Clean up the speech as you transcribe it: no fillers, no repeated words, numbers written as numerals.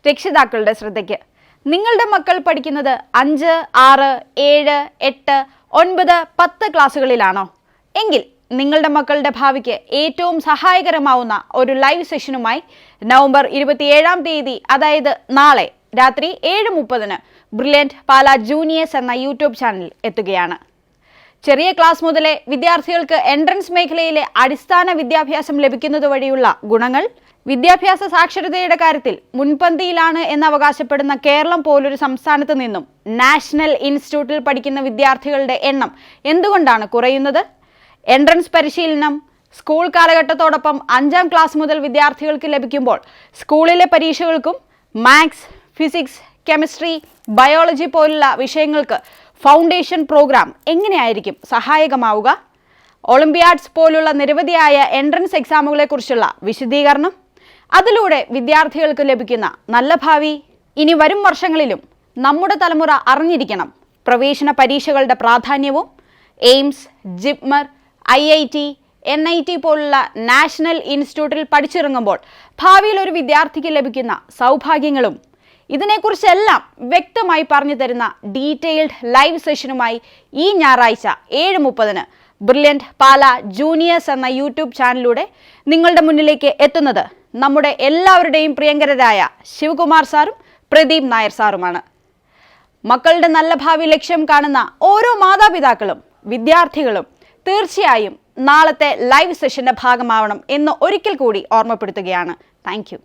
രക്ഷിതാക്കളുടെ ശ്രദ്ധയ്ക്ക്. നിങ്ങളുടെ മക്കൾ പഠിക്കുന്നത് 5, 6, 7, 8, 9, 10 ക്ലാസ്സുകളിലാണോ? എങ്കിൽ നിങ്ങളുടെ മക്കളുടെ ഭാവിക്ക് ഏറ്റവും സഹായകരമാവുന്ന ഒരു ലൈവ് സെഷനുമായി നവംബർ 27-ാം തീയതി, അതായത് നാളെ രാത്രി 7:30-ന് ബ്രില്യൻറ്റ് പാല ജൂനിയേഴ്സ് എന്ന യൂട്യൂബ് ചാനൽ എത്തുകയാണ്. ചെറിയ ക്ലാസ് മുതലേ വിദ്യാർത്ഥികൾക്ക് എൻട്രൻസ് മേഖലയിലെ അടിസ്ഥാന വിദ്യാഭ്യാസം ലഭിക്കുന്നത് വഴിയുള്ള ഗുണങ്ങൾ, വിദ്യാഭ്യാസ സാക്ഷരതയുടെ കാര്യത്തിൽ മുൻപന്തിയിലാണ് എന്ന് അവകാശപ്പെടുന്ന കേരളം പോലൊരു സംസ്ഥാനത്ത് നിന്നും നാഷണൽ ഇൻസ്റ്റിറ്റ്യൂട്ടിൽ പഠിക്കുന്ന വിദ്യാർത്ഥികളുടെ എണ്ണം എന്തുകൊണ്ടാണ് കുറയുന്നത്? എൻട്രൻസ് പരിശീലനം സ്കൂൾ കാലഘട്ടത്തോടൊപ്പം 5-ാം ക്ലാസ് മുതൽ വിദ്യാർത്ഥികൾക്ക് ലഭിക്കുമ്പോൾ സ്കൂളിലെ പരീക്ഷകൾക്കും മാത്സ്, ഫിസിക്സ്, കെമിസ്ട്രി, ബയോളജി പോലുള്ള വിഷയങ്ങൾക്ക് ഫൗണ്ടേഷൻ പ്രോഗ്രാം എങ്ങനെയായിരിക്കും സഹായകമാവുക? ഒളിമ്പിയാഡ്സ് പോലുള്ള നിരവധിയായ എൻട്രൻസ് എക്സാമുകളെക്കുറിച്ചുള്ള വിശദീകരണം, അതിലൂടെ വിദ്യാർത്ഥികൾക്ക് ലഭിക്കുന്ന നല്ല ഭാവി. ഇനി വരും വർഷങ്ങളിലും നമ്മുടെ തലമുറ അറിഞ്ഞിരിക്കണം പ്രവേശന പരീക്ഷകളുടെ പ്രാധാന്യവും. എയിംസ്, ജിപ്മർ, IIT, NIT പോലുള്ള നാഷണൽ ഇൻസ്റ്റിറ്റ്യൂട്ടിൽ പഠിച്ചിറങ്ങുമ്പോൾ ഭാവിയിൽ ഒരു വിദ്യാർത്ഥിക്ക് ലഭിക്കുന്ന സൗഭാഗ്യങ്ങളും ഇതിനെക്കുറിച്ചെല്ലാം വ്യക്തമായി പറഞ്ഞു തരുന്ന ഡീറ്റെയിൽഡ് ലൈവ് സെഷനുമായി ഈ ഞായറാഴ്ച 7:30-ന് ബ്രില്യൻറ്റ് പാല ജൂനിയേഴ്സ് എന്ന യൂട്യൂബ് ചാനലിലൂടെ നിങ്ങളുടെ മുന്നിലേക്ക് എത്തുന്നത് നമ്മുടെ എല്ലാവരുടെയും പ്രിയങ്കരരായ ശിവകുമാർ സാറും പ്രദീപ് നായർ സാറുമാണ്. മക്കളുടെ നല്ല ഭാവി ലക്ഷ്യം കാണുന്ന ഓരോ മാതാപിതാക്കളും വിദ്യാർത്ഥികളും തീർച്ചയായും നാളത്തെ ലൈവ് സെഷന്റെ ഭാഗമാവണം എന്ന് ഒരിക്കൽ കൂടി ഓർമ്മപ്പെടുത്തുകയാണ്. Thank you.